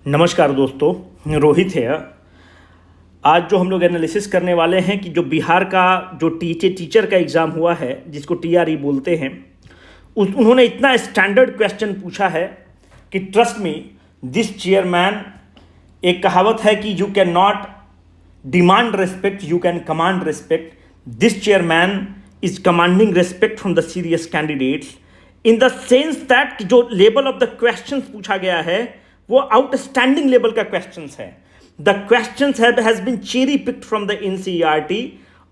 नमस्कार दोस्तों, रोहित है। आज जो हम लोग एनालिसिस करने वाले हैं कि जो बिहार का जो टीचर का एग्ज़ाम हुआ है, जिसको टीआरई बोलते हैं, उन्होंने इतना स्टैंडर्ड क्वेश्चन पूछा है कि ट्रस्ट मी दिस चेयरमैन, एक कहावत है कि you can not demand respect, you can command respect. This chairman is commanding respect from the serious candidates in the sense that जो लेवल ऑफ द क्वेश्चन पूछा गया है वो आउटस्टैंडिंग लेवल का क्वेश्चंस है। The questions has been cherry picked from the NCERT.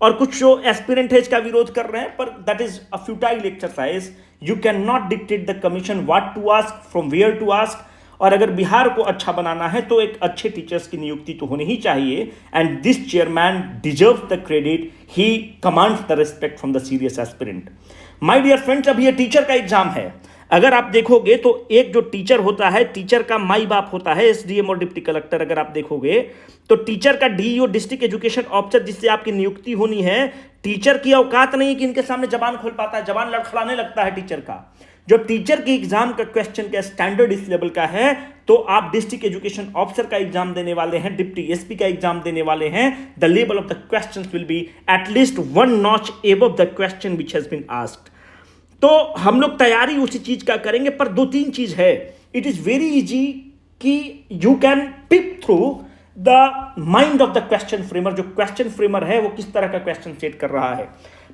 और कुछ जो एस्पिरेंट है इसका विरोध कर रहे हैं, पर that is a futile exercise. You can not dictate the commission what to ask, from where to ask. और अगर बिहार को अच्छा बनाना है तो एक अच्छे टीचर्स की नियुक्ति तो होनी ही चाहिए। And this chairman deserve the credit, he commands the respect from the serious aspirant. My dear friends, अब ये टीचर का एग्जाम है। अगर आप देखोगे तो एक जो टीचर होता है, टीचर का माई बाप होता है एसडीएम और डिप्टी कलेक्टर। अगर आप देखोगे तो टीचर का डीईओ, डिस्ट्रिक्ट एजुकेशन ऑफिसर, जिससे आपकी नियुक्ति होनी है, टीचर की औकात नहीं कि इनके सामने जबान खोल पाता है, जबान लड़खड़ाने लगता है टीचर का। जब टीचर की एग्जाम का क्वेश्चन का स्टैंडर्ड इस लेवल का है तो आप डिस्ट्रिक्ट एजुकेशन ऑफिसर का एग्जाम देने वाले हैं, डिप्टी एसपी का एग्जाम देने वाले हैं, the level of the questions will be at least one notch above the question which has been asked. तो हम लोग तैयारी उसी चीज का करेंगे, पर दो तीन चीज है। इट इज वेरी इजी कि you can pick through the mind of the question framer. जो क्वेश्चन फ्रेमर है वो किस तरह का क्वेश्चन सेट कर रहा है।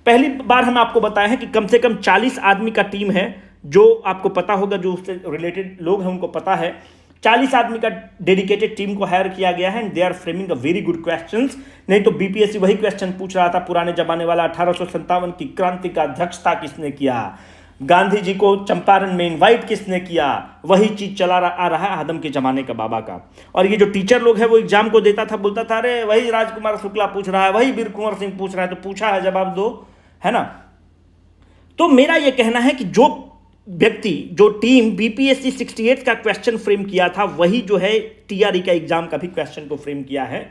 पहली बार हम आपको बताए हैं कि कम से कम 40 आदमी का टीम है, जो आपको पता होगा, जो उससे रिलेटेड लोग हैं उनको पता है। 40 आदमी का डेडिकेटेड टीम को हायर किया गया है and they are framing a very good questions. नहीं तो बीपीएससी वही क्वेश्चन पूछ रहा था पुराने जमाने वाला, 1857 की क्रांति का अध्यक्षता किसने किया, गांधी जी को चंपारण में इनवाइट किसने किया, वही चीज चला आ रहा है आदम के जमाने का बाबा का। और ये जो टीचर लोग है वो एग्जाम को देता था, बोलता था अरे वही राजकुमार शुक्ला पूछ रहा है, वही वीर कुंवर सिंह पूछ रहा है, तो पूछा है जवाब दो, है ना। तो मेरा ये कहना है कि जो व्यक्ति, जो टीम बीपीएससी 68 का क्वेश्चन फ्रेम किया था, वही जो है टीआरई का एग्जाम का भी क्वेश्चन को फ्रेम किया है,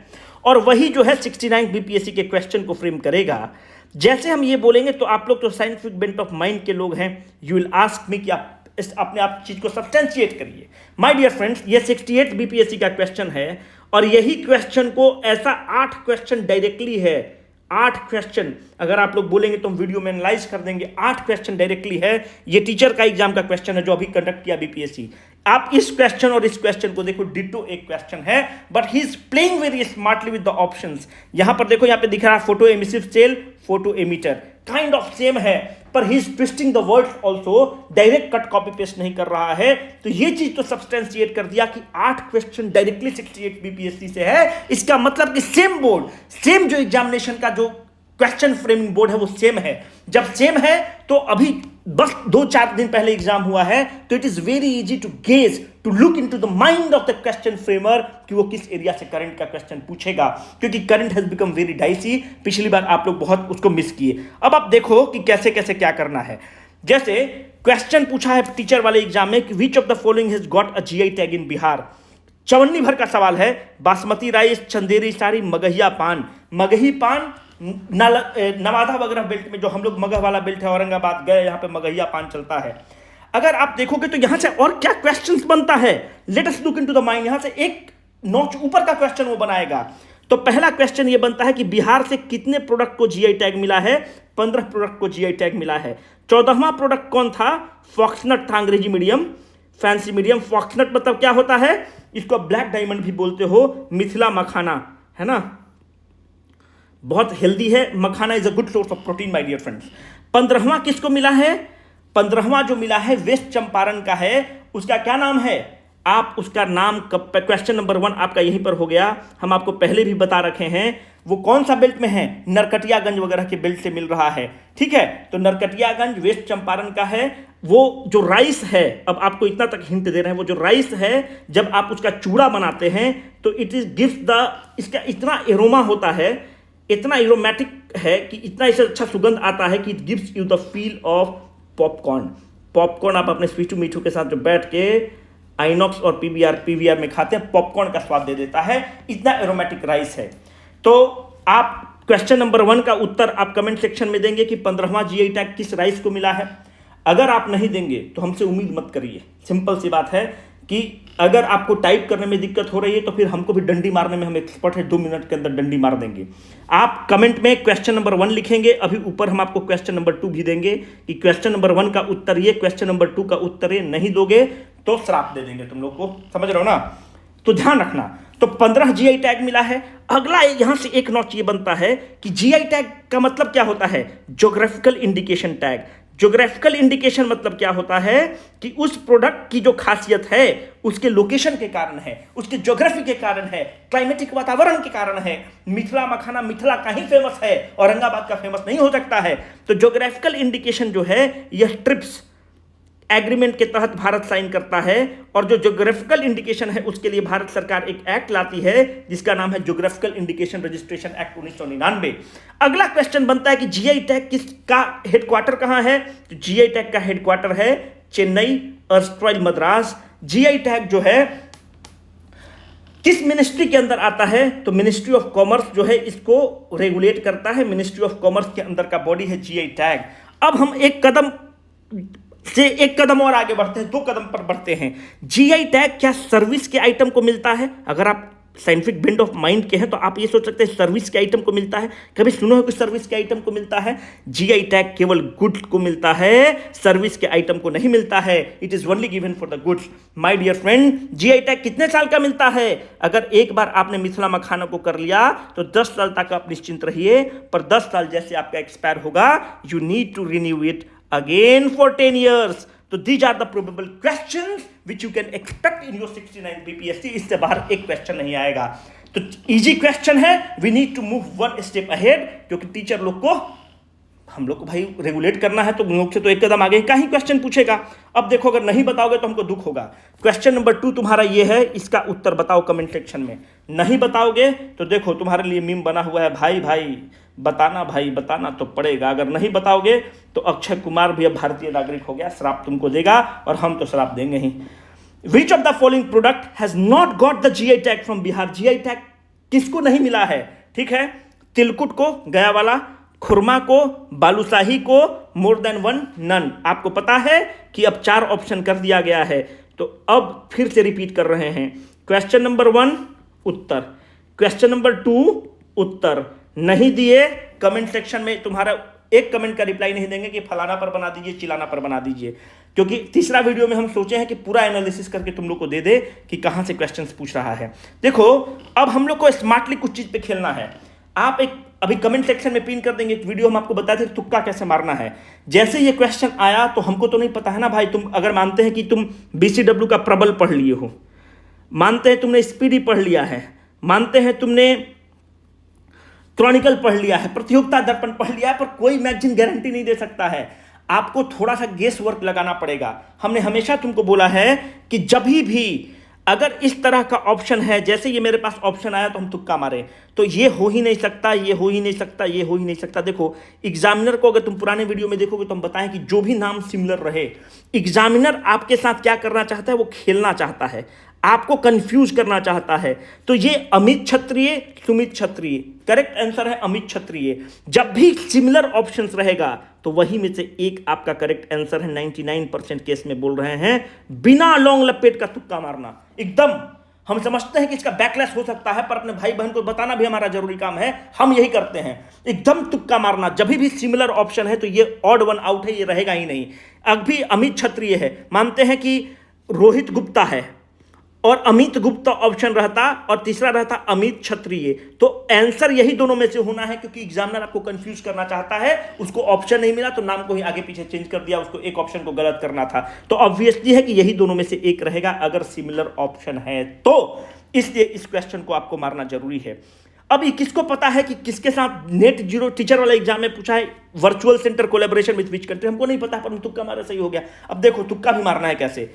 और वही जो है 69 बीपीएससी के क्वेश्चन को फ्रेम करेगा। जैसे हम ये बोलेंगे तो आप लोग तो साइंटिफिक बेंट ऑफ माइंड के लोग हैं, यू विल आस्क मी कि आप अपने आप चीज को सब्सटेंशिएट करिए। माय डियर फ्रेंड्स, ये 68 बीपीएससी का क्वेश्चन है, और यही क्वेश्चन को ऐसा 8 क्वेश्चन डायरेक्टली है, 8 क्वेश्चन अगर आप लोग बोलेंगे तो हम वीडियो में एनालाइज कर देंगे। 8 क्वेश्चन डायरेक्टली है। ये टीचर का एग्जाम का क्वेश्चन है जो अभी कंडक्ट किया बीपीएससी। आप इस क्वेश्चन और इस क्वेश्चन को देखो, डिटो एक क्वेश्चन है, but he is playing very smartly with the options. यहां पर देखो, यहां पे दिख रहा है photo emissive cell, photo emitter, kind of same है, पर he is twisting the words also, direct cut copy paste नहीं कर रहा है। तो ये चीज तो सब्सटेंशिएट कर दिया कि 8 क्वेश्चन डायरेक्टली 68 बीपीएससी से है। इसका मतलब कि सेम बोर्ड, सेम जो एग्जामिनेशन का जो क्वेश्चन फ्रेमिंग बोर्ड है वो सेम है। जब सेम है तो अभी बस 2-4 दिन पहले एग्जाम हुआ है, तो it is very easy to gauge, to look into the mind of the question framer कि वो किस एरिया से करंट का क्वेश्चन पूछेगा, क्योंकि current has become very dicey. पिछली बार आप लोग बहुत उसको मिस किए। अब आप देखो कि कैसे कैसे क्या करना है। जैसे क्वेश्चन पूछा है टीचर वाले एग्जाम में कि विच of the following has got a GI tag in Bihar. 54 भर का सवाल है। बासमती राइस, चंदेरी साड़ी, मगहिया पान। मगही पान नवादा वगैरह बेल्ट में, जो हम लोग मगह वाला बेल्ट है, औरंगाबाद गए, यहाँ पे मगहिया पान चलता है। अगर आप देखोगे तो यहां से और क्या क्वेश्चंस बनता है, let us look into the mind. यहां से एक नॉच ऊपर का क्वेश्चन वो बनाएगा। तो पहला क्वेश्चन ये बनता है कि बिहार से कितने प्रोडक्ट को जीआई टैग मिला है। 15 प्रोडक्ट को जीआई टैग मिला है। 14वां प्रोडक्ट कौन था? फॉक्सनट था, अंग्रेजी मीडियम, फैंसी मीडियम। फॉक्सनट मतलब क्या होता है? इसको ब्लैक डायमंड भी बोलते हो, मिथिला मखाना, है ना, बहुत हेल्दी है। Makhana is a good source of protein my dear friends. 15वां किसको मिला है? 15वां जो मिला है वेस्ट चंपारण का है। उसका क्या नाम है? आप उसका नाम, क्वेश्चन नंबर 1 आपका यहीं पर हो गया। हम आपको पहले भी बता रखे हैं वो कौन सा बेल्ट में है, नरकटियागंज वगैरह के बेल्ट से मिल रहा है। ठीक है, तो नरकटियागंज वेस्ट चंपारण का है। वो जो राइस है, अब आपको इतना तक हिंट दे रहे हैं, वो जो राइस है जब आप उसका चूड़ा बनाते हैं तो इट इज गिव्स द, इसका इतना एरोमा होता है, इतना एरोमेटिक है कि इतना इसे अच्छा सुगंध आता है कि it gives you the feel of popcorn. Popcorn आप अपने स्वीटू मीठू के साथ जो बैठ के आइनॉक्स और पीवीआर में खाते हैं, पॉपकॉर्न का स्वाद दे देता है, इतना एरोमेटिक राइस है। तो आप क्वेश्चन नंबर 1 का उत्तर आप कमेंट सेक्शन में देंगे कि 15वां जीआई टैग किस राइस को मिला है। अगर आप नहीं देंगे तो हमसे उम्मीद मत करिए। सिंपल सी बात है कि अगर आपको टाइप करने में दिक्कत हो रही है तो फिर हमको भी डंडी मारने में हम एक्सपर्ट है, 2 मिनट के अंदर डंडी मार देंगे। आप कमेंट में क्वेश्चन नंबर 1 लिखेंगे, अभी ऊपर हम आपको क्वेश्चन नंबर 2 भी देंगे कि क्वेश्चन नंबर 1 का उत्तर ये, क्वेश्चन नंबर 2 का उत्तर ये, नहीं दोगे तो श्राप दे देंगे तुम लोग को, समझ रहे हो ना। तो ध्यान रखना। तो 15 जीआई टैग मिला है। अगला यहां से एक नॉट ये बनता है कि जीआई टैग का मतलब क्या होता है, geographical indication tag. Geographical indication मतलब क्या होता है कि उस प्रोडक्ट की जो खासियत है उसके लोकेशन के कारण है, उसके ज्योग्राफी के कारण है, क्लाइमेटिक वातावरण के कारण है। मिथिला मखाना मिथिला का ही फेमस है, औरंगाबाद का फेमस नहीं हो सकता है। तो ज्योग्राफिकल इंडिकेशन जो है यह ट्रिप्स एग्रीमेंट के तहत भारत साइन करता है, और जो ज्योग्राफिकल इंडिकेशन है उसके लिए भारत सरकार एक एक्ट लाती है जिसका नाम है ज्योग्राफिकल इंडिकेशन रजिस्ट्रेशन एक्ट 1999। अगला क्वेश्चन बनता है कि जीआई टैग किसका हेडक्वार्टर कहां है। तो जीआई टैग का हेडक्वार्टर है चेन्नई, अर्स्ट्राइल मद्रास। जीआई टैग जो है किस मिनिस्ट्री के अंदर आता है, तो मिनिस्ट्री ऑफ कॉमर्स जो है इसको रेगुलेट करता है। मिनिस्ट्री ऑफ कॉमर्स के अंदर का बॉडी है जीआई टैग। अब हम एक कदम और आगे बढ़ते हैं, 2 कदम पर बढ़ते हैं। जीआई टैग क्या सर्विस के आइटम को मिलता है? अगर आप साइंटिफिक बेंड ऑफ माइंड के हैं तो आप ये सोच सकते हैं सर्विस के आइटम को मिलता है। कभी सुनो है कुछ सर्विस के आइटम को मिलता है? जीआई टैग केवल गुड्स को मिलता है, सर्विस के आइटम को नहीं मिलता है। It is only given for the goods. My dear friend, GI tag कितने साल का मिलता है? अगर एक बार आपने मिथिला मखाना को कर लिया तो 10 साल तक आप निश्चिंत रहिए, पर 10 साल जैसे आपका एक्सपायर होगा you need to renew it again for 10 years. तो these are the probable questions which you can expect in your 69 BPSC। इससे बाहर एक क्वेश्चन नहीं आएगा। तो इजी क्वेश्चन है, we need to move one step ahead, क्योंकि टीचर लोग को हम लोग को भाई रेगुलेट करना है, तो लोग से तो एक कदम आगे का ही क्वेश्चन पूछेगा। अब देखो, अगर नहीं बताओगे तो हमको दुख होगा। क्वेश्चन नंबर 2 तुम्हारा ये है, इसका उत्तर बताओ कमेंट सेक्शन में। नहीं बताओगे तो देखो तुम्हारे लिए मीम बना हुआ है, भाई बताना, भाई बताना तो पड़ेगा। अगर नहीं बताओगे तो अक्षय कुमार भी अब भारतीय नागरिक हो गया, श्राप तुमको देगा और हम तो श्राप देंगे ही। Which of the following product has not got the GI tag from Bihar? GI tag किसको नहीं मिला है? ठीक है, तिलकुट को, गया वाला, खुरमा को, बालूशाही को, मोर देन वन, नन। आपको पता है कि अब 4 ऑप्शन कर दिया गया है, तो अब फिर से रिपीट कर रहे हैं। क्वेश्चन नंबर 1 उत्तर, क्वेश्चन नंबर 2 उत्तर। नहीं दिए कमेंट सेक्शन में तुम्हारा एक कमेंट का रिप्लाई नहीं देंगे कि फलाना पर बना दीजिए, चिलाना पर बना दीजिए, क्योंकि तीसरा वीडियो में हम सोचे हैं कि पूरा एनालिसिस करके तुम लोग को दे दे कि कहां से क्वेश्चंस पूछ रहा है। देखो, अब हम लोग को स्मार्टली कुछ चीज पे खेलना है। आप एक अभी कमेंट सेक्शन में पिन कर देंगे एक वीडियो, हम आपको बताते हैं तुक्का कैसे मारना है। जैसे ये क्वेश्चन आया तो हमको तो नहीं पता है ना भाई, तुम अगर मानते हैं कि तुम बीसीडब्ल्यू का प्रबल पढ़ लिए हो, मानते हैं तुमने स्पीडी पढ़ लिया है, मानते हैं तुमने क्रॉनिकल पढ़ लिया है, प्रतियोगिता दर्पण पढ़ लिया है, पर कोई मैगजीन गारंटी नहीं दे सकता है। आपको थोड़ा सा गेस वर्क लगाना पड़ेगा। हमने हमेशा तुमको बोला है कि जब भी अगर इस तरह का ऑप्शन है, जैसे ये मेरे पास ऑप्शन आया तो हम तुक्का मारे, तो ये हो ही नहीं सकता, ये हो ही नहीं सकता, ये हो ही नहीं सकता। देखो, एग्जामिनर को अगर तुम पुराने वीडियो में देखोगे तो हम बताएं कि जो भी नाम सिमिलर रहे, एग्जामिनर आपके साथ क्या करना चाहता है, वो खेलना चाहता है, आपको कंफ्यूज करना चाहता है। तो ये अमित क्षत्रिय, सुमित क्षत्रिय, करेक्ट आंसर है अमित क्षत्रिय। जब भी सिमिलर ऑप्शंस रहेगा तो वही में से एक आपका करेक्ट आंसर है। 99% केस में बोल रहे हैं, बिना लॉन्ग लपेट का तुक्का मारना। एकदम हम समझते हैं कि इसका बैकलैश हो सकता है, पर अपने भाई बहन को बताना भी हमारा जरूरी काम है, हम यही करते हैं। एकदम तुक्का मारना, जब भी सिमिलर ऑप्शन है तो ये ऑड वन आउट है, ये रहेगा ही नहीं। अभी अमित क्षत्रिय है, मानते हैं कि रोहित गुप्ता है और अमित गुप्ता ऑप्शन रहता और तीसरा रहता अमित क्षत्रिय, तो आंसर यही दोनों में से होना है, क्योंकि एग्जामिनर आपको कंफ्यूज करना चाहता है। उसको ऑप्शन नहीं मिला तो नाम को ही आगे पीछे चेंज कर दिया, उसको एक ऑप्शन को गलत करना था। तो ऑब्वियसली है कि यही दोनों में से एक रहेगा अगर सिमिलर ऑप्शन है तो, इसलिए इस क्वेश्चन को आपको मारना जरूरी है। अब ये किसको पता है कि किसके साथ नेट जीरो टीचर वाला एग्जाम में पूछा है virtual centre collaboration with which country? हमको नहीं पता, पर तुक्का मारा सही हो गया। अब देखो तुक्का भी मारना है कैसे।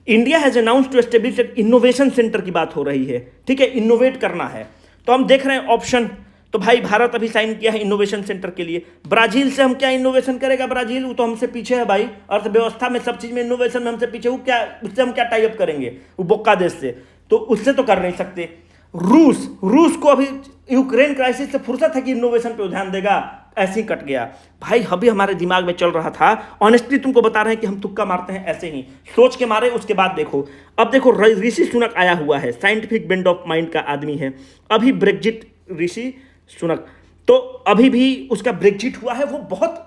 India has announced to establish an innovation centre की बात हो रही है, ठीक है, इनोवेट करना है। तो हम देख रहे हैं ऑप्शन, तो भाई भारत अभी साइन किया है इनोवेशन सेंटर के लिए। ब्राजील से हम क्या इनोवेशन करेगा? ब्राजील वो तो हमसे पीछे है भाई, अर्थव्यवस्था में, सब चीज में इनोवेशन में हमसे पीछे। वो क्या, उससे हम क्या टाई अप करेंगे? वो बोक्का देश से, तो उससे तो कर नहीं सकते। रूस को अभी यूक्रेन क्राइसिस से फुर्सत है कि इनोवेशन पे ध्यान देगा, ऐसे ही कट गया। भाई अभी हमारे दिमाग में चल रहा था, ऑनेस्टली तुमको बता रहे हैं कि हम तुक्का मारते हैं ऐसे ही सोच के मारे। उसके बाद देखो, अब देखो ऋषि सुनक आया हुआ है, साइंटिफिक बेंड ऑफ माइंड का आदमी है। अभी ब्रेग्जिट, ऋषि सुनक तो अभी भी उसका ब्रेग्जिट हुआ है, वो बहुत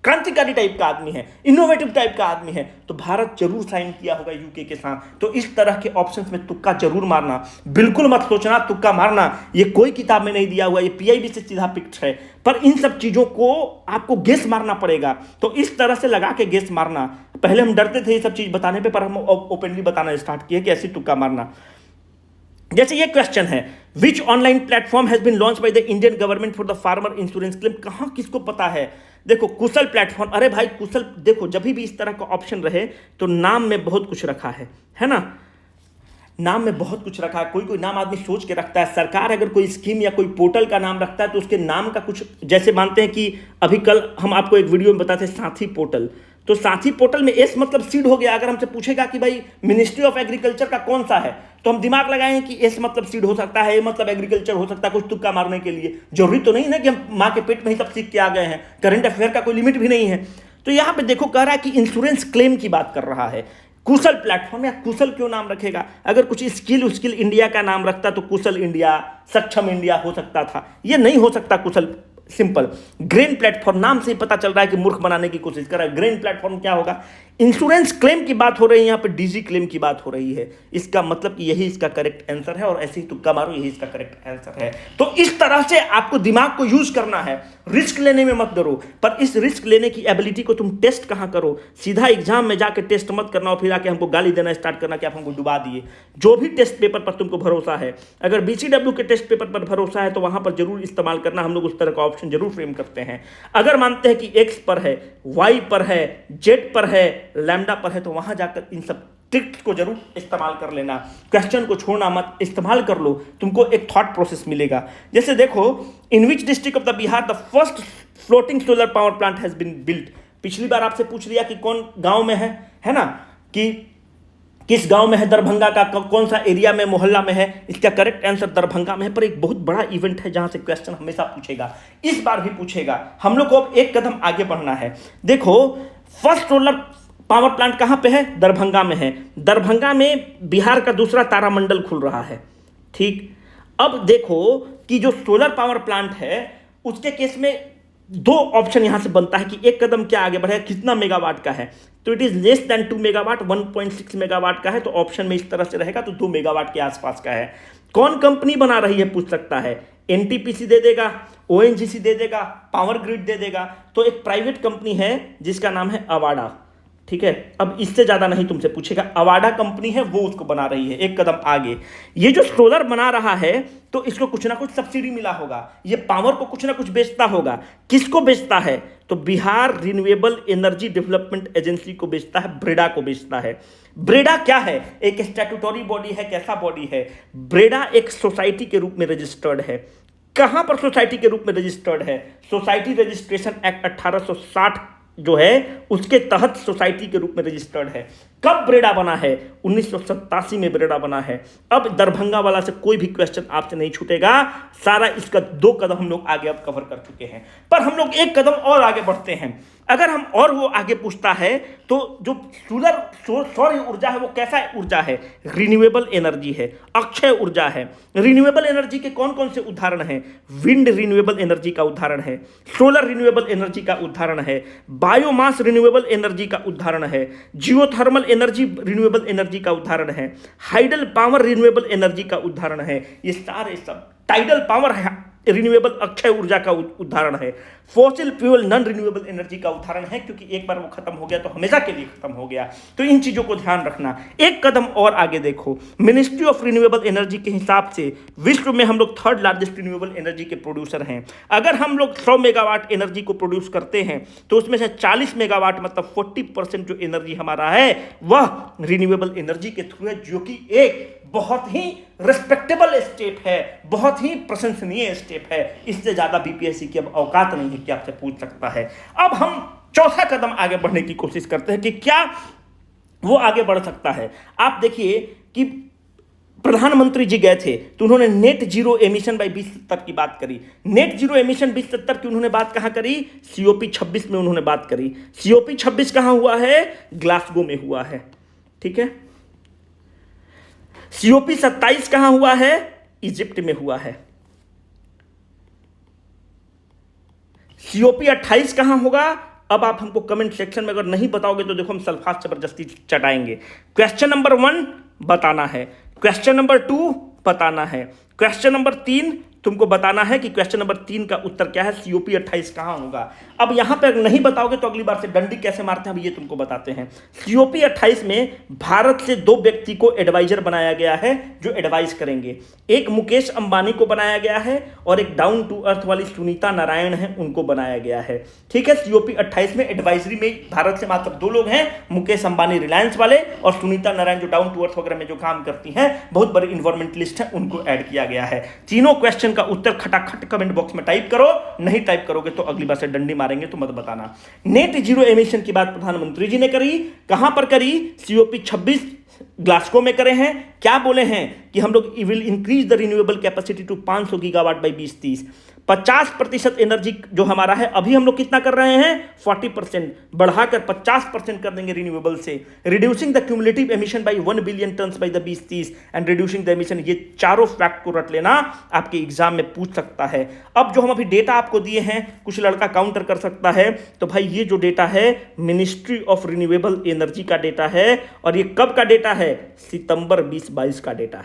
क्रांतिकारी टाइप का आदमी है, इनोवेटिव टाइप का आदमी है, तो भारत जरूर साइन किया होगा यूके के साथ। तो इस तरह के ऑप्शंस में तुक्का जरूर मारना, बिल्कुल मत सोचना तुक्का मारना, ये कोई किताब में नहीं दिया हुआ, ये पीआईबी से सीधा पिक्ड है। पर इन सब चीजों को आपको गेस मारना पड़ेगा, तो इस तरह से लगा के गेस मारना। पहले हम डरते थे ये सब चीज बताने पर, हम ओपनली बताना स्टार्ट किए कि ऐसी तुक्का मारना। जैसे ये क्वेश्चन है, which online platform has been launch by the Indian government for the farmer insurance claim. कहां किसको पता है? देखो कुशल प्लेटफॉर्म, अरे भाई कुशल, देखो जब भी इस तरह का ऑप्शन रहे तो नाम में बहुत कुछ रखा है ना, नाम में बहुत कुछ रखा है। कोई कोई नाम आदमी सोच के रखता है। सरकार अगर कोई स्कीम या कोई पोर्टल का नाम रखता है तो उसके नाम का कुछ, जैसे मानते हैं कि अभी कल हम आपको एक वीडियो में बताते हैं साथी पोर्टल, तो साथी पोर्टल में एस मतलब सीड हो गया। अगर हमसे पूछेगा कि भाई मिनिस्ट्री ऑफ एग्रीकल्चर का कौन सा है, तो हम दिमाग लगाएंगे कि एस मतलब सीड हो सकता है, ए मतलब एग्रीकल्चर हो सकता है, कुछ तुक्का मारने के लिए। जरूरी तो नहीं ना कि हम माँ के पेट में ही सब सीख के आ गए हैं, करंट अफेयर का कोई लिमिट भी नहीं है। तो यहाँ पे देखो कह रहा है कि इंश्योरेंस क्लेम की बात कर रहा है। कुशल प्लेटफॉर्म, या कुशल क्यों नाम रखेगा? अगर कुछ स्किल इंडिया का नाम रखता तो कुशल इंडिया, सक्षम इंडिया हो सकता था, ये नहीं हो सकता कुशल। सिंपल ग्रीन प्लेटफॉर्म, नाम से ही पता चल रहा है कि मूर्ख बनाने की कोशिश कर रहा है। ग्रीन प्लेटफॉर्म क्या होगा? इंश्योरेंस क्लेम की बात हो रही है, यहाँ पे डीजी क्लेम की बात हो रही है। इसका मतलब कि यही इसका करेक्ट आंसर है, और ऐसे ही तुक्का मारो यही इसका करेक्ट आंसर है। तो इस तरह से आपको दिमाग को यूज करना है, रिस्क लेने में मत डरो। पर इस रिस्क लेने की एबिलिटी को तुम टेस्ट कहां करो? सीधा एग्जाम में जाके टेस्ट मत करना और फिर आके हमको गाली देना स्टार्ट करना कि आप हमको डुबा दिए। जो भी टेस्ट पेपर पर तुमको भरोसा है, अगर बीसीडब्ल्यू के टेस्ट पेपर पर भरोसा है तो वहां पर जरूर इस्तेमाल करना। हम लोग उस तरह का ऑप्शन जरूर फ्रेम करते हैं। अगर मानते हैं कि एक्स पर है, वाई पर है, जेड पर है, लैम्डा पर है, तो वहां जाकर इन सब ट्रिक्स को जरूर इस्तेमाल कर लेना। क्वेश्चन को छोड़ना मत, इस्तेमाल कर लो, तुमको एक थॉट प्रोसेस मिलेगा। जैसे देखो, in which district of the Bihar the first floating solar power plant has been built. पिछली बार आपसे पूछ लिया कि कौन गांव में है ना, कि किस गांव में है, दरभंगा का कौन सा एरिया में, मोहल्ला में है। इसका करेक्ट आंसर दरभंगा में है। पर एक बहुत बड़ा इवेंट है जहां से क्वेश्चन हमेशा पूछेगा, इस बार भी पूछेगा। हम लोग को अब एक कदम आगे बढ़ना है। देखो फर्स्ट सोलर पावर प्लांट कहां पे है? दरभंगा में है। दरभंगा में बिहार का दूसरा तारामंडल खुल रहा है। ठीक, अब देखो कि जो सोलर पावर प्लांट है उसके केस में दो ऑप्शन यहां से बनता है कि एक कदम क्या आगे बढ़ेगा, कितना मेगावाट का है। तो it is less than 2 megawatt, 1.6 megawatt का है। तो ऑप्शन में इस तरह से रहेगा, तो 2 मेगावाट के आसपास का है। कौन कंपनी बना रही है पूछ सकता है। एनटीपीसी दे देगा, ओएनजीसी दे देगा, पावर ग्रिड दे देगा। तो एक प्राइवेट कंपनी है जिसका नाम है अवाडा। ठीक है, अब इससे ज्यादा नहीं तुमसे पूछेगा। अवाडा कंपनी है वो उसको बना रही है। एक कदम आगे, ये जो सोलर बना रहा है तो इसको कुछ ना कुछ सब्सिडी मिला होगा, ये पावर को कुछ ना कुछ बेचता होगा। किसको बेचता है? तो Bihar renewable energy development agency को बेचता है, ब्रेडा को बेचता है। ब्रेडा क्या है? एक स्टैट्यूटरी बॉडी है। कैसा बॉडी है? ब्रेडा एक सोसाइटी के रूप में रजिस्टर्ड है। कहां पर सोसाइटी के रूप में रजिस्टर्ड है? सोसाइटी रजिस्ट्रेशन एक्ट 1860 जो है उसके तहत सोसाइटी के रूप में रजिस्टर्ड है। कब ब्रेडा बना है? 1987 में ब्रेडा बना है। अब दरभंगा वाला से कोई भी क्वेश्चन आपसे नहीं छूटेगा, सारा इसका 2 कदम हम लोग आगे अब कवर कर चुके हैं। पर हम लोग एक कदम और आगे बढ़ते हैं। अगर हम और वो आगे पूछता है तो जो सौर ऊर्जा है वो कैसा ऊर्जा है? रिन्यूएबल एनर्जी है, अक्षय ऊर्जा है। रिन्यूएबल एनर्जी के कौन कौन से उदाहरण हैं? विंड रिन्यूएबल एनर्जी का उदाहरण है, सोलर रिन्यूएबल एनर्जी का उदाहरण है, बायोमास रिन्यूएबल एनर्जी का उदाहरण है, जियोथर्मल एनर्जी रिन्यूएबल एनर्जी का उदाहरण है, हाइडल पावर रिन्यूएबल एनर्जी का उदाहरण है। ये सारे सब टाइडल पावर है, रिन्यूएबल अक्षय ऊर्जा का उदाहरण है। Fossil fuel non renewable energy का उदाहरण है, क्योंकि एक बार वो खत्म हो गया तो हमेशा के लिए खत्म हो गया। तो इन चीजों को ध्यान रखना। एक कदम और आगे देखो, मिनिस्ट्री ऑफ रिन्यूएबल एनर्जी के हिसाब से विश्व में हम लोग 3rd लार्जेस्ट रिन्यूएबल एनर्जी के प्रोड्यूसर हैं। अगर हम लोग 100 मेगावाट एनर्जी को प्रोड्यूस करते हैं तो उसमें से 40 मेगावाट मतलब 40% जो एनर्जी हमारा है वह रिन्यूएबल एनर्जी के थ्रू है, जो कि एक बहुत ही रिस्पेक्टेबल स्टेप है, बहुत ही प्रशंसनीय स्टेप है। इससे ज्यादा बीपीएससी की अब औकात नहीं है कि आपसे पूछ सकता है। अब हम चौथा कदम आगे बढ़ने की कोशिश करते हैं कि क्या वो आगे बढ़ सकता है। आप देखिए कि प्रधानमंत्री जी गए थे तो उन्होंने नेट जीरो एमिशन बाई 2070 की बात करी। नेट जीरो एमिशन 2070 की उन्होंने बात कहां करी? COP 26 में उन्होंने बात करी। COP 26 कहां हुआ है? ग्लासगो में हुआ है, ठीक है। COP 27 कहां हुआ है? इजिप्ट में हुआ है। COP 28 कहां होगा? अब आप हमको कमेंट सेक्शन में अगर नहीं बताओगे तो देखो हम सल्फात जबरदस्ती चटाएंगे। क्वेश्चन नंबर 1 बताना है, क्वेश्चन नंबर 2 बताना है, क्वेश्चन नंबर 3 तुमको बताना है कि क्वेश्चन नंबर 3 का उत्तर क्या है, COP 28 कहां होगा। अब यहां पर नहीं बताओगे तो अगली बार से डंडी कैसे मारते हैं अब ये तुमको बताते हैं। COP 28 में भारत से 2 व्यक्ति को एडवाइजर बनाया गया है जो एडवाइस करेंगे। एक मुकेश अंबानी को बनाया गया है और एक डाउन टू अर्थ वाली सुनीता नारायण है, उनको बनाया गया है, ठीक है। COP 28 में एडवाइजरी में भारत से मात्र 2 लोग हैं, मुकेश अंबानी रिलायंस वाले और सुनीता नारायण जो डाउन टू अर्थ वगैरह में जो काम करती हैं, बहुत बड़े इन्वायरमेंटलिस्ट हैं, उनको ऐड किया गया है। तीनों क्वेश्चन का उत्तर खटाखट कमेंट बॉक्स में टाइप करो, नहीं टाइप करोगे तो अगली बार से डंडी मारेंगे तो मत बताना। नेट जीरो एमिशन की बात प्रधानमंत्री जी ने करी, कहां पर करी? COP 26 ग्लासगो में करे हैं। क्या बोले हैं कि हम लोग will increase the renewable capacity to 500 gigawatt by 2030। 50% energy जो हमारा है, अभी हम लोग कितना कर रहे हैं? 40%, बढ़ाकर 50% कर देंगे रिन्यूएबल से। Reducing the cumulative emission by 1 billion turns by the 2030 and reducing the emission. ये चारों फैक्ट को रट लेना, आपके एग्जाम में पूछ सकता है। अब जो हम अभी डेटा आपको दिए हैं, कुछ लड़का काउंटर कर सकता है, तो भाई ये जो डेटा है मिनिस्ट्री ऑफ रिन्यूएबल एनर्जी का डेटा है और ये कब का डेटा है? सितंबर 2022 का डेटा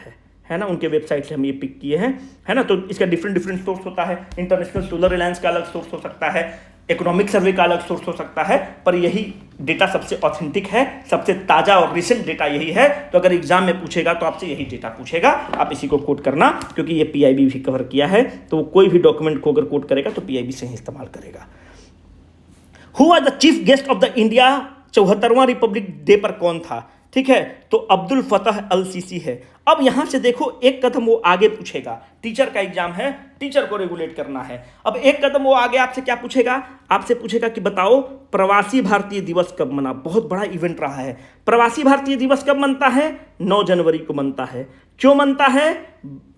है ना। उनके वेबसाइट से हम ये पिक किए हैं, है ना। तो इसका डिफरेंट सोर्स होता है। इंटरनेशनल सोलर अलायंस का अलग सोर्स हो सकता है, इकोनॉमिक सर्वे का अलग सोर्स हो सकता है, पर यही डेटा सबसे ऑथेंटिक है, सबसे ताजा और रिसेंट डेटा यही है। तो अगर एग्जाम में पूछेगा तो आपसे यही डेटा पूछेगा, आप इसी को कोट करना, क्योंकि ये PIB भी कवर किया है, तो कोई भी डॉक्यूमेंट को अगर कोट करेगा तो PIB से ही इस्तेमाल करेगा। Who are the chief guest of the India 74वां रिपब्लिक डे पर कौन था? ठीक है, तो अब्दुल फतह अल सीसी है। अब यहां से देखो एक कदम वो आगे पूछेगा, टीचर का एग्जाम है, टीचर को रेगुलेट करना है। अब एक कदम वो आगे आपसे क्या पूछेगा? आपसे पूछेगा कि बताओ प्रवासी भारतीय दिवस कब मना। बहुत बड़ा इवेंट रहा है। प्रवासी भारतीय दिवस कब मनता है? 9 जनवरी को मनता है। क्यों मनता है?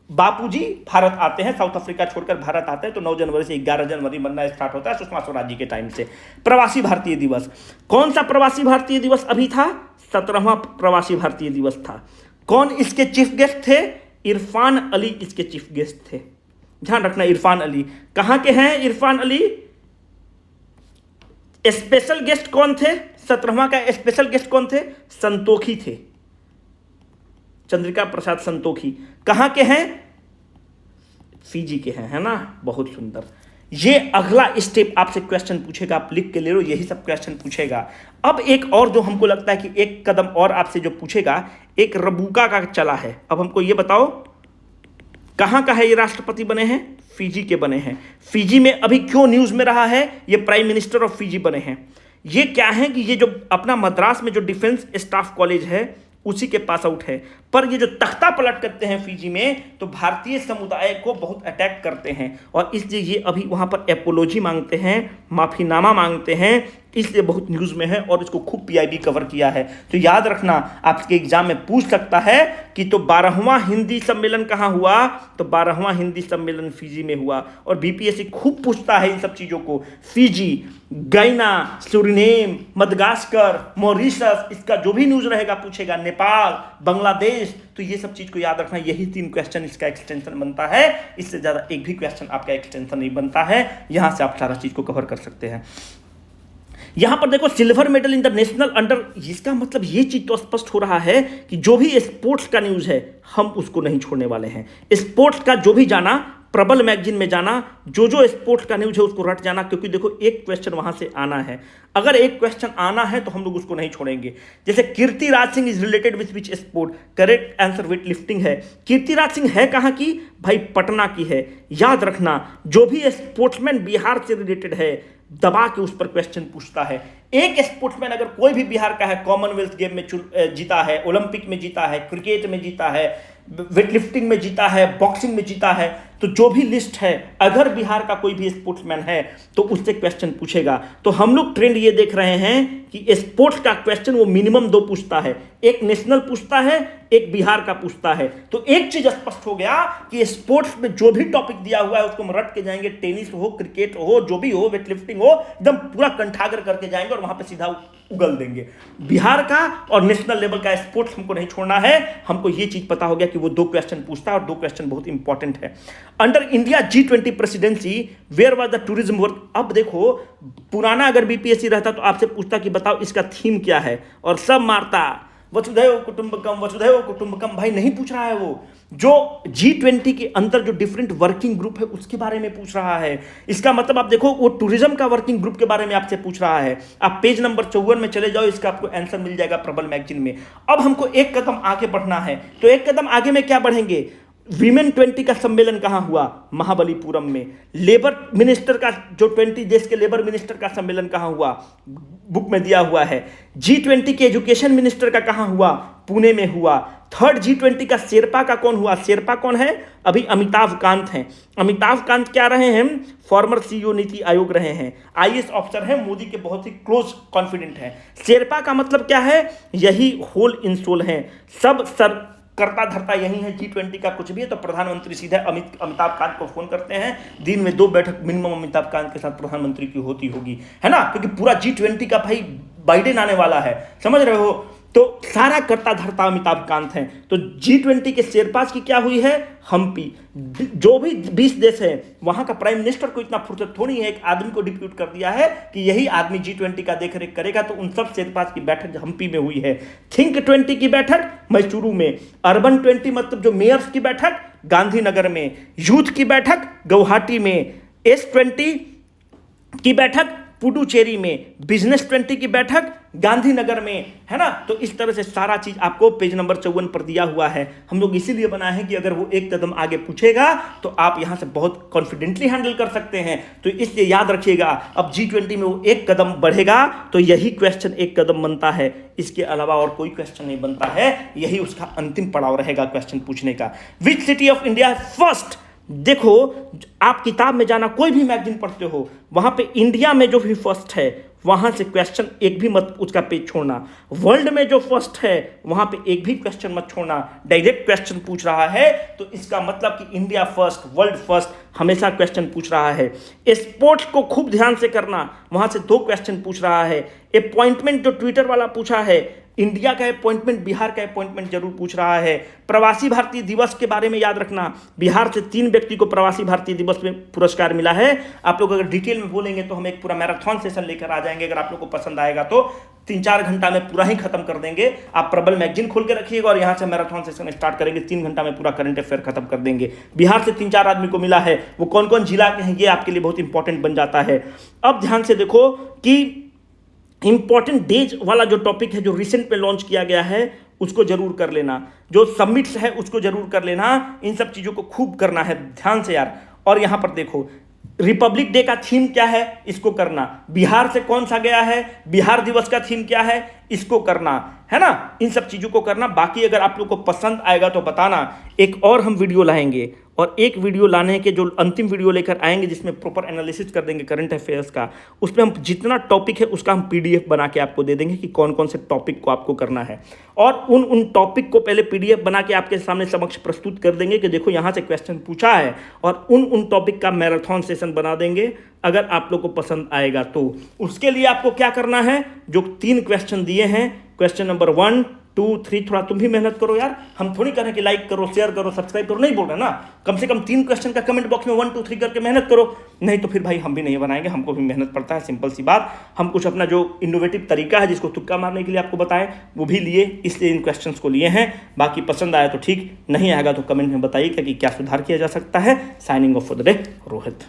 बापूजी भारत आते हैं, साउथ अफ्रीका छोड़कर भारत आते हैं, तो 9 जनवरी से 11 जनवरी बनना स्टार्ट होता है सुषमा स्वराज जी के टाइम से। प्रवासी भारतीय दिवस, कौन सा प्रवासी भारतीय दिवस अभी था? 17वां प्रवासी भारतीय दिवस था। कौन इसके चीफ गेस्ट थे? इरफान अली इसके चीफ गेस्ट थे। ध्यान रखना, इरफान अली कहां के हैं? इरफान अली स्पेशल गेस्ट कौन थे? 17वां का स्पेशल गेस्ट कौन थे? संतोखी थे, चंद्रिका प्रसाद संतोखी। कहां के हैं? फिजी के हैं, है ना। बहुत सुंदर। ये अगला स्टेप आपसे क्वेश्चन पूछेगा, आप लिख के ले लो, यही सब क्वेश्चन पूछेगा। अब एक और जो हमको लगता है कि एक कदम और आपसे जो पूछेगा, एक रबूका का चला है। अब हमको ये बताओ कहां का है ये राष्ट्रपति बने हैं? फिजी के बने हैं। फिजी में अभी क्यों न्यूज में रहा है? ये प्राइम मिनिस्टर ऑफ फिजी बने हैं। ये क्या है कि ये जो अपना मद्रास में जो डिफेंस स्टाफ कॉलेज है उसी के पास आउट है, पर ये जो तख्ता पलट करते हैं फिजी में, तो भारतीय समुदाय को बहुत अटैक करते हैं और इसलिए ये अभी वहां पर एपोलॉजी मांगते हैं, माफीनामा मांगते हैं, इसलिए बहुत न्यूज़ में है और इसको खूब PIB कवर किया है। तो याद रखना, आपके एग्जाम में पूछ सकता है कि तो 12वां हिंदी सम्मेलन कहाँ हुआ? तो 12वां हिंदी सम्मेलन फिजी में हुआ। और BPSC खूब पूछता है इन सब चीज़ों को, फिजी, गैना, सुरिनेम, मदगास्कर, मॉरिशस, इसका जो भी न्यूज़ रहेगा पूछेगा, नेपाल, बांग्लादेश। तो ये सब चीज़ को याद रखना, यही 3 क्वेश्चन इसका एक्सटेंशन बनता है। इससे ज़्यादा एक भी क्वेश्चन आपका एक्सटेंशन नहीं बनता है। यहाँ से आप सारा चीज़ को कवर कर सकते हैं। यहां पर देखो silver medal in the national under, इसका मतलब ये चीज तो स्पष्ट हो रहा है कि जो भी स्पोर्ट्स का न्यूज है हम उसको नहीं छोड़ने वाले हैं। स्पोर्ट्स का जो भी जाना, प्रबल मैगजीन में जाना, जो स्पोर्ट्स का न्यूज है उसको रट जाना, क्योंकि देखो एक क्वेश्चन वहां से आना है। अगर एक क्वेश्चन आना है तो हम लोग उसको नहीं छोड़ेंगे। जैसे Kirtiraj Singh is related with which sport? Correct answer weight lifting है। कीर्तिराज सिंह है कहां की? भाई पटना की है। याद रखना, जो भी स्पोर्ट्समैन बिहार से रिलेटेड है दबा के उस पर क्वेश्चन पूछता है। एक स्पोर्ट्समैन अगर कोई भी बिहार का है, कॉमनवेल्थ गेम में जीता है, ओलंपिक में जीता है, क्रिकेट में जीता है, वेटलिफ्टिंग में जीता है, बॉक्सिंग में जीता है। तो जो भी लिस्ट है, अगर बिहार का कोई भी स्पोर्ट्समैन है तो उससे क्वेश्चन पूछेगा। तो हम लोग ट्रेंड ये देख रहे हैं कि स्पोर्ट्स का क्वेश्चन वो मिनिमम 2 पूछता है, एक नेशनल पूछता है, एक बिहार का पूछता है। तो एक चीज स्पष्ट हो गया कि स्पोर्ट्स में जो भी टॉपिक दिया हुआ है उसको हम रट के जाएंगे, टेनिस हो, क्रिकेट हो, जो भी हो, वेटलिफ्टिंग हो, एकदम पूरा कंठागर करके जाएंगे और वहां पे सीधा उगल देंगे। बिहार का और नेशनल लेवल का स्पोर्ट्स हमको नहीं छोड़ना है। हमको ये चीज पता हो गया कि वो 2 क्वेश्चन पूछता है और 2 क्वेश्चन बहुत इंपॉर्टेंट है। Under India G20 presidency where was the tourism work. अब देखो, पुराना अगर बीपीएससी रहता तो आपसे पूछता कि बताओ इसका थीम क्या है, और सब मारता वसुधैव कुटुंबकम वसुधैव कुटुंबकम। भाई नहीं पूछ रहा है, वो जो G20 के अंदर जो डिफरेंट वर्किंग ग्रुप है उसके बारे में पूछ रहा है। इसका मतलब आप देखो, वो टूरिज्म का वर्किंग ग्रुप के बारे में आपसे पूछ रहा है। आप पेज नंबर 54 में चले जाओ, इसका आपको आंसर मिल जाएगा प्रबल मैगजीन में। अब हमको एक कदम आगे बढ़ना है, तो एक कदम आगे में क्या बढ़ेंगे? वीमेन 20 का सम्मेलन कहां हुआ? महाबलीपुरम में। लेबर मिनिस्टर का, जो 20 देश के लेबर मिनिस्टर का सम्मेलन कहां हुआ? बुक में दिया हुआ है। G20 के एजुकेशन मिनिस्टर का कहां हुआ? पुणे में हुआ। थर्ड G20 का शेरपा का कौन हुआ? शेरपा कौन है? अभी अमिताभ कांत हैं। अमिताभ कांत क्या रहे हैं? फॉर्मर सीईओ नीति आयोग रहे हैं, आईएएस ऑफिसर हैं, मोदी के बहुत ही क्लोज कॉन्फिडेंट हैं। शेरपा का मतलब क्या है? यही होल इन सोल हैं, सब सर करता धरता यही है। G20 का कुछ भी है तो प्रधानमंत्री सीधे अमिताभ कांत को फोन करते हैं। दिन में 2 बैठक मिनिमम अमिताभ कांत के साथ प्रधानमंत्री की होती होगी, है ना, क्योंकि पूरा G20 का भाई बाइडेन आने वाला है, समझ रहे हो। तो सारा करता धरता अमिताभ कांत हैं। तो G20 के शेरपास की क्या हुई है? हम्पी। जो भी 20 देश है वहां का प्राइम मिनिस्टर को इतना फुर्सत थोड़ी है, एक आदमी को डिप्यूट कर दिया है कि यही आदमी G20 का देखरेख करेगा। तो उन सब शेरपास की बैठक हम्पी में हुई है। थिंक 20 की बैठक मैसूरू में। अर्बन 20 मतलब जो मेयर्स की बैठक गांधीनगर में। यूथ की बैठक गुवाहाटी में। S20 की बैठक पुडुचेरी में। बिजनेस 20 की बैठक गांधीनगर में, है ना। तो इस तरह से सारा चीज आपको पेज नंबर 54 पर दिया हुआ है। हम लोग इसीलिए बनाए हैं कि अगर वो एक कदम आगे पूछेगा तो आप यहां से बहुत कॉन्फिडेंटली हैंडल कर सकते हैं। तो इसलिए याद रखिएगा, अब G20 में वो एक कदम बढ़ेगा तो यही क्वेश्चन एक कदम बनता है, इसके अलावा और कोई क्वेश्चन नहीं बनता है। यही उसका अंतिम पड़ाव रहेगा क्वेश्चन पूछने का। Which city of India first? देखो, आप किताब में जाना, कोई भी मैगजीन पढ़ते हो, वहां पे इंडिया में जो भी फर्स्ट है वहां से क्वेश्चन एक भी मत उसका पेज छोड़ना। वर्ल्ड में जो फर्स्ट है वहां पे एक भी क्वेश्चन मत छोड़ना। डायरेक्ट क्वेश्चन पूछ रहा है तो इसका मतलब कि इंडिया फर्स्ट, वर्ल्ड फर्स्ट हमेशा क्वेश्चन पूछ रहा है। स्पोर्ट्स को खूब ध्यान से करना, वहां से 2 क्वेश्चन पूछ रहा है। अपॉइंटमेंट जो ट्विटर वाला पूछा है, इंडिया का अपॉइंटमेंट, बिहार का अपॉइंटमेंट जरूर पूछ रहा है। प्रवासी भारतीय दिवस के बारे में याद रखना, बिहार से 3 व्यक्ति को प्रवासी भारतीय दिवस में पुरस्कार मिला है। आप लोग अगर डिटेल में बोलेंगे तो हम एक पूरा मैराथन सेशन लेकर आ जाएंगे। अगर आप लोग को पसंद आएगा तो 3-4 घंटा में पूरा ही खत्म कर देंगे। आप प्रबल मैगजीन खोल के रखिएगा और यहां से मैराथन सेशन स्टार्ट करेंगे। 3 घंटा में पूरा करंट अफेयर खत्म कर देंगे। बिहार से 3-4 आदमी को मिला है, वो कौन कौन जिला के हैं ये आपके लिए बहुत इंपॉर्टेंट बन जाता है। अब ध्यान से देखो कि इंपॉर्टेंट डेज वाला जो टॉपिक है जो रिसेंट में लॉन्च किया गया है उसको जरूर कर लेना। जो सबमिट्स है उसको जरूर कर लेना। इन सब चीजों को खूब करना है ध्यान से यार। और यहां पर देखो, रिपब्लिक डे का थीम क्या है, इसको करना। बिहार से कौन सा गया है, बिहार दिवस का थीम क्या है, इसको करना, है ना। इन सब चीजों को करना। बाकी अगर आप लोग को पसंद आएगा तो बताना। एक और हम वीडियो लाएंगे, और एक वीडियो लाने के जो अंतिम वीडियो लेकर आएंगे जिसमें प्रॉपर एनालिसिस कर देंगे करंट अफेयर्स का। उसमें हम जितना टॉपिक है उसका हम PDF बना के आपको दे देंगे कि कौन कौन से टॉपिक को आपको करना है। और उन टॉपिक को पहले PDF बना के आपके सामने समक्ष प्रस्तुत कर देंगे कि देखो यहाँ से क्वेश्चन पूछा है, और उन टॉपिक का मैराथन सेशन बना देंगे अगर आप लोग को पसंद आएगा तो। उसके लिए आपको क्या करना है, जो 3 क्वेश्चन दिए हैं, क्वेश्चन नंबर 1, 2, 3, थोड़ा तुम भी मेहनत करो यार। हम थोड़ी कह रहे हैं कि लाइक करो, शेयर करो, सब्सक्राइब करो, नहीं बोल रहे ना। कम से कम 3 क्वेश्चन का कमेंट बॉक्स में 1, 2, 3 करके मेहनत करो। नहीं तो फिर भाई हम भी नहीं बनाएंगे, हमको भी मेहनत पड़ता है। सिंपल सी बात। हम कुछ अपना जो इनोवेटिव तरीका है जिसको तुक्का मारने के लिए आपको बताएं वो भी लिए, इसलिए इन क्वेश्चंस को लिए हैं। बाकी पसंद आया तो ठीक, नहीं आएगा तो कमेंट में बताइए कि क्या सुधार किया जा सकता है। Signing off for the day, Rohit.